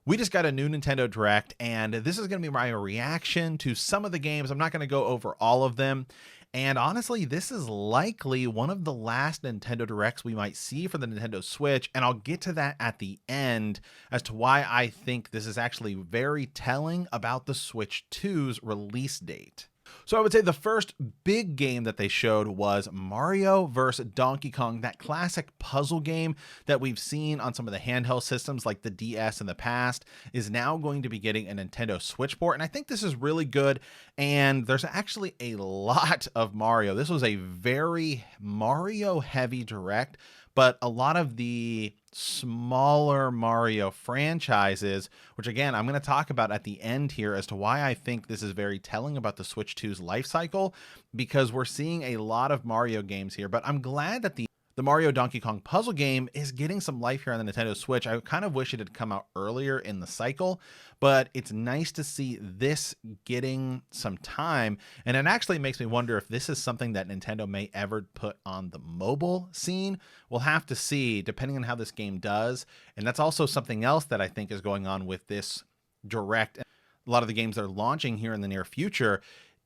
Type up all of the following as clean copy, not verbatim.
We just got a new Nintendo Direct, and this is going to be my reaction to some of the games. I'm not going to go over all of them. And honestly, this is likely one of the last Nintendo Directs we might see for the Nintendo Switch, and I'll get to that at the end as to why I think this is actually very telling about the Switch 2's release date. So I would say the first big game that they showed was Mario vs. Donkey Kong, that classic puzzle game that we've seen on some of the handheld systems like the DS in the past, is now going to be getting a Nintendo Switch port. And I think this is really good. And there's actually a lot of Mario. This was a very Mario heavy Direct, but a lot of the smaller Mario franchises, which again, I'm going to talk about at the end here as to why I think this is very telling about the Switch 2's life cycle, because we're seeing a lot of Mario games here. But I'm glad that the Mario Donkey Kong puzzle game is getting some life here on the Nintendo Switch. I kind of wish it had come out earlier in the cycle, but it's nice to see this getting some time. And it actually makes me wonder if this is something that Nintendo may ever put on the mobile scene. We'll have to see, depending on how this game does. And that's also something else that I think is going on with this Direct. A lot of the games they're launching here in the near future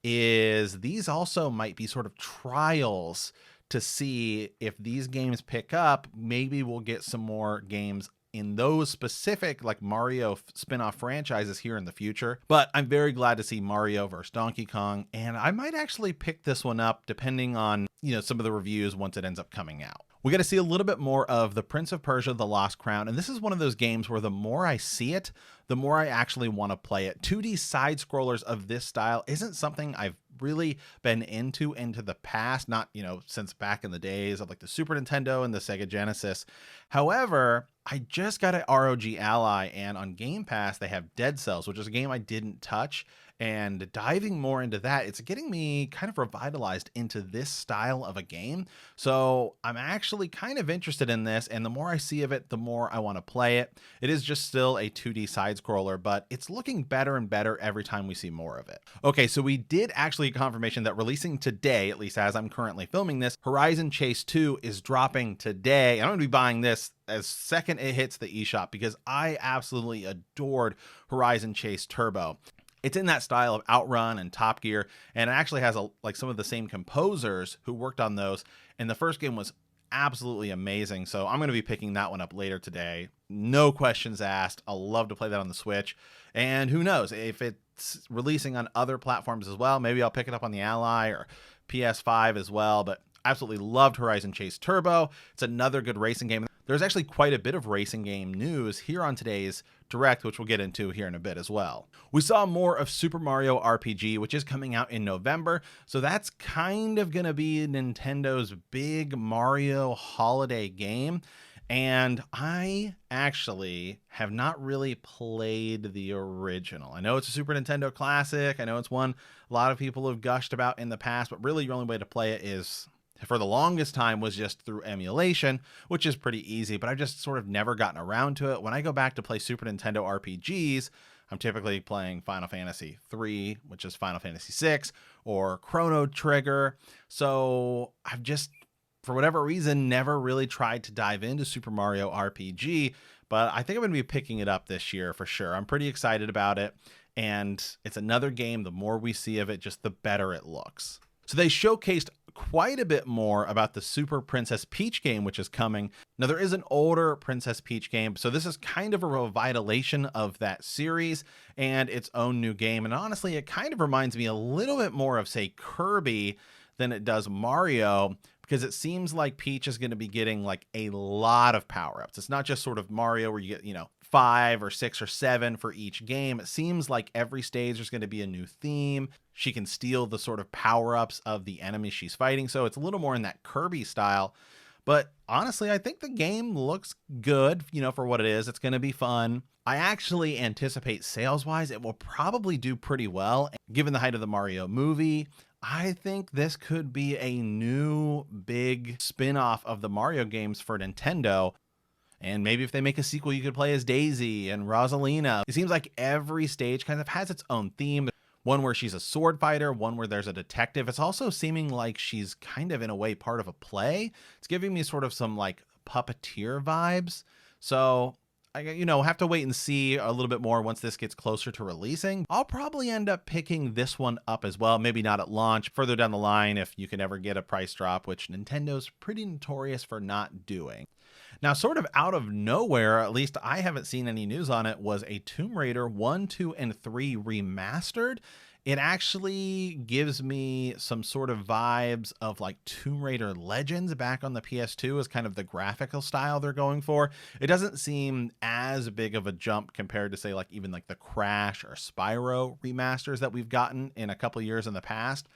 is these also might be sort of trials to see if these games pick up. Maybe we'll get some more games in those specific like Mario spin-off franchises here in the future. But I'm very glad to see Mario vs. Donkey Kong, and I might actually pick this one up depending on, some of the reviews once it ends up coming out. We got to see a little bit more of The Prince of Persia: The Lost Crown, and this is one of those games where the more I see it, the more I actually want to play it. 2D side scrollers of this style isn't something I've really been into the past, not, since back in the days of like the Super Nintendo and the Sega Genesis. However, I just got an ROG Ally, and on Game Pass, they have Dead Cells, which is a game I didn't touch. And diving more into that, it's getting me kind of revitalized into this style of a game. So I'm actually kind of interested in this, and the more I see of it, the more I want to play it. It is just still a 2D side scroller, but it's looking better and better every time we see more of it. Okay, so we did actually get confirmation that releasing today, at least as I'm currently filming this, Horizon Chase 2 is dropping today. I'm going to be buying this as second it hits the eShop because I absolutely adored Horizon Chase Turbo. It's in that style of Outrun and Top Gear, and it actually has like some of the same composers who worked on those. And the first game was absolutely amazing. So I'm going to be picking that one up later today. No questions asked. I'll love to play that on the Switch. And who knows, if it's releasing on other platforms as well, maybe I'll pick it up on the Ally or PS5 as well. But absolutely loved Horizon Chase Turbo. It's another good racing game. There's actually quite a bit of racing game news here on today's Direct, which we'll get into here in a bit as well. We saw more of Super Mario RPG, which is coming out in November. So that's kind of going to be Nintendo's big Mario holiday game. And I actually have not really played the original. I know it's a Super Nintendo classic. I know it's one a lot of people have gushed about in the past, but really your only way to play it is, for the longest time, was just through emulation, which is pretty easy, but I've just sort of never gotten around to it. When I go back to play Super Nintendo RPGs, I'm typically playing Final Fantasy 3, which is Final Fantasy 6, or Chrono Trigger. So I've just, for whatever reason, never really tried to dive into Super Mario RPG, but I think I'm going to be picking it up this year for sure. I'm pretty excited about it, and it's another game, the more we see of it, just the better it looks. So they showcased quite a bit more about the Super Princess Peach game, which is coming. Now, there is an older Princess Peach game, so this is kind of a revitalization of that series and its own new game. And honestly, it kind of reminds me a little bit more of, say, Kirby than it does Mario, because it seems like Peach is going to be getting like a lot of power-ups. It's not just sort of Mario where you get, 5 or 6 or 7 for each game. It seems like every stage there's going to be a new theme. She can steal the sort of power-ups of the enemies she's fighting. So it's a little more in that Kirby style. But honestly, I think the game looks good, for what it is. It's going to be fun. I actually anticipate sales-wise, it will probably do pretty well. Given the height of the Mario movie, I think this could be a new big spin-off of the Mario games for Nintendo. And maybe if they make a sequel, you could play as Daisy and Rosalina. It seems like every stage kind of has its own theme. One where she's a sword fighter, one where there's a detective. It's also seeming like she's kind of, in a way, part of a play. It's giving me sort of some like puppeteer vibes. So have to wait and see a little bit more once this gets closer to releasing. I'll probably end up picking this one up as well. Maybe not at launch, further down the line if you can ever get a price drop, which Nintendo's pretty notorious for not doing. Now, sort of out of nowhere, at least I haven't seen any news on it, was a Tomb Raider 1, 2, and 3 remastered. It actually gives me some sort of vibes of like Tomb Raider Legends back on the PS2 as kind of the graphical style they're going for. It doesn't seem as big of a jump compared to say like even like the Crash or Spyro remasters that we've gotten in a couple years in the past.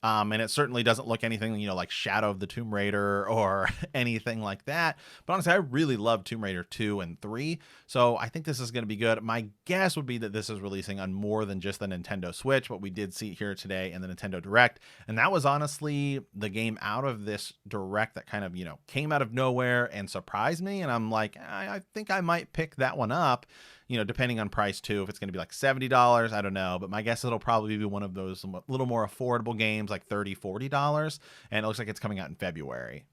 And it certainly doesn't look anything, like Shadow of the Tomb Raider or anything like that. But honestly, I really love Tomb Raider 2 and 3. So I think this is going to be good. My guess would be that this is releasing on more than just the Nintendo Switch, what we did see here today in the Nintendo Direct. And that was honestly the game out of this Direct that kind of, came out of nowhere and surprised me. And I'm like, I think I might pick that one up. Depending on price too, if it's going to be like $70, I don't know, but my guess it'll probably be one of those little more affordable games, like $30, $40, and it looks like it's coming out in February.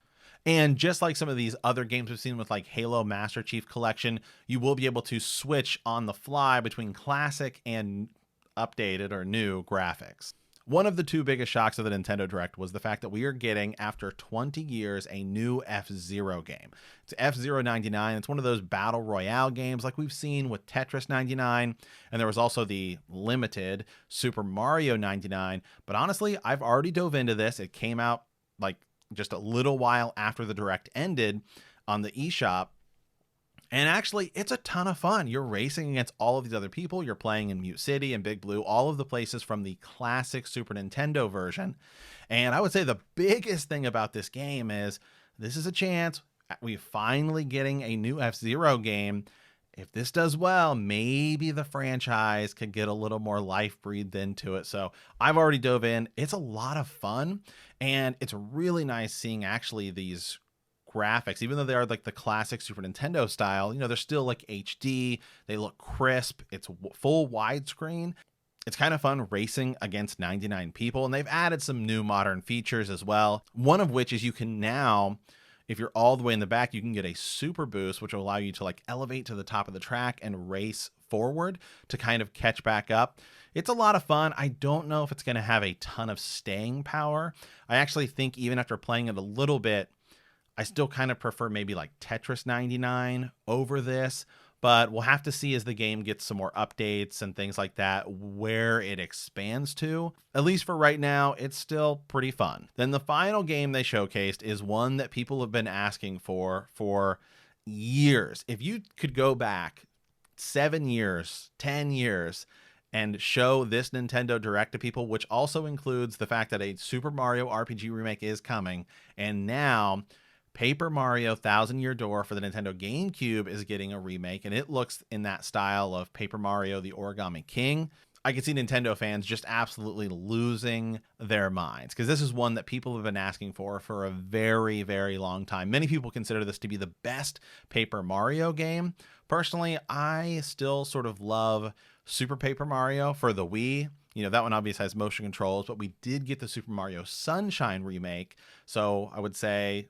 And just like some of these other games we've seen with like Halo Master Chief Collection, you will be able to switch on the fly between classic and updated or new graphics. One of the two biggest shocks of the Nintendo Direct was the fact that we are getting, after 20 years, a new FZero game. It's FZero 99. It's one of those battle royale games like we've seen with Tetris 99, and there was also the limited Super Mario 99. But honestly, I've already dove into this. It came out like just a little while after the Direct ended on the eShop. And actually, it's a ton of fun. You're racing against all of these other people. You're playing in Mute City and Big Blue, all of the places from the classic Super Nintendo version. And I would say the biggest thing about this game is this is a chance. We're finally getting a new F-Zero game. If this does well, maybe the franchise could get a little more life breathed into it. So I've already dove in. It's a lot of fun. And it's really nice seeing actually these graphics, even though they are like the classic Super Nintendo style, they're still like HD. They look crisp. It's full widescreen. It's kind of fun racing against 99 people. And they've added some new modern features as well. One of which is you can now, if you're all the way in the back, you can get a super boost, which will allow you to like elevate to the top of the track and race forward to kind of catch back up. It's a lot of fun. I don't know if it's going to have a ton of staying power. I actually think even after playing it a little bit, I still kind of prefer maybe like Tetris 99 over this, but we'll have to see as the game gets some more updates and things like that, where it expands to. At least for right now, it's still pretty fun. Then the final game they showcased is one that people have been asking for years. If you could go back 7 years, 10 years, and show this Nintendo Direct to people, which also includes the fact that a Super Mario RPG remake is coming, and now Paper Mario Thousand Year Door for the Nintendo GameCube is getting a remake, and it looks in that style of Paper Mario the Origami King. I can see Nintendo fans just absolutely losing their minds, because this is one that people have been asking for a very, very long time. Many people consider this to be the best Paper Mario game. Personally, I still sort of love Super Paper Mario for the Wii. That one obviously has motion controls, but we did get the Super Mario Sunshine remake. So I would say,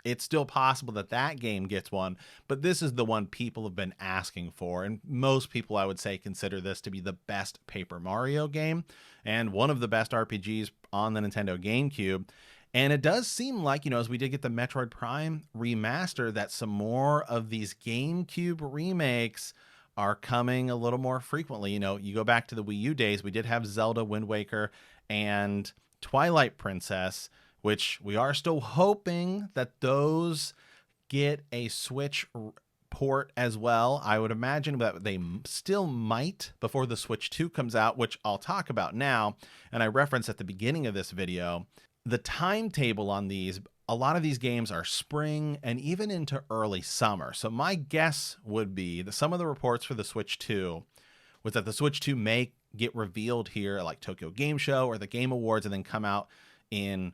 it's still possible that that game gets one, but this is the one people have been asking for. And most people, I would say, consider this to be the best Paper Mario game and one of the best RPGs on the Nintendo GameCube. And it does seem like, as we did get the Metroid Prime remaster, that some more of these GameCube remakes are coming a little more frequently. You go back to the Wii U days, we did have Zelda, Wind Waker, and Twilight Princess, which we are still hoping that those get a Switch port as well. I would imagine that they still might before the Switch 2 comes out, which I'll talk about now. And I referenced at the beginning of this video, the timetable on these, a lot of these games are spring and even into early summer. So my guess would be that some of the reports for the Switch 2 was that the Switch 2 may get revealed here at like Tokyo Game Show or the Game Awards and then come out in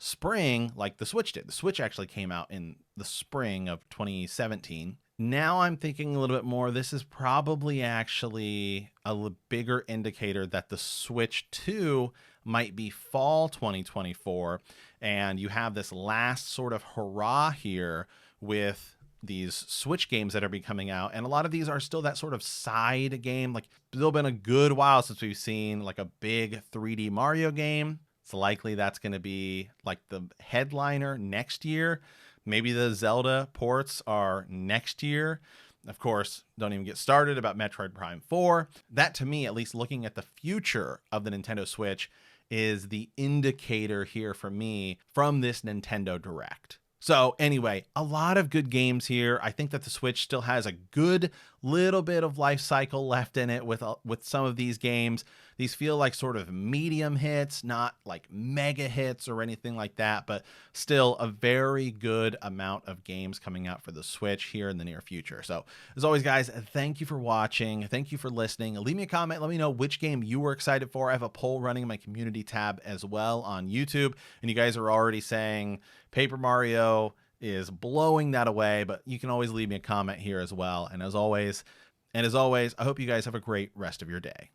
spring like the Switch did. The Switch actually came out in the spring of 2017. Now I'm thinking a little bit more, this is probably actually a bigger indicator that the Switch 2 might be fall 2024. And you have this last sort of hurrah here with these Switch games that are be coming out, and a lot of these are still that sort of side game. Like, still been a good while since we've seen like a big 3D Mario game. It's likely that's going to be like the headliner next year. Maybe the Zelda ports are next year. Of course, don't even get started about Metroid Prime 4. That, to me, at least looking at the future of the Nintendo Switch, is the indicator here for me from this Nintendo Direct. So anyway, a lot of good games here. I think that the Switch still has a good little bit of life cycle left in it with some of these games. These feel like sort of medium hits, not like mega hits or anything like that, but still a very good amount of games coming out for the Switch here in the near future. So as always, guys, thank you for watching. Thank you for listening. Leave me a comment. Let me know which game you were excited for. I have a poll running in my community tab as well on YouTube, and you guys are already saying Paper Mario is blowing that away, but you can always leave me a comment here as well. And as always, I hope you guys have a great rest of your day.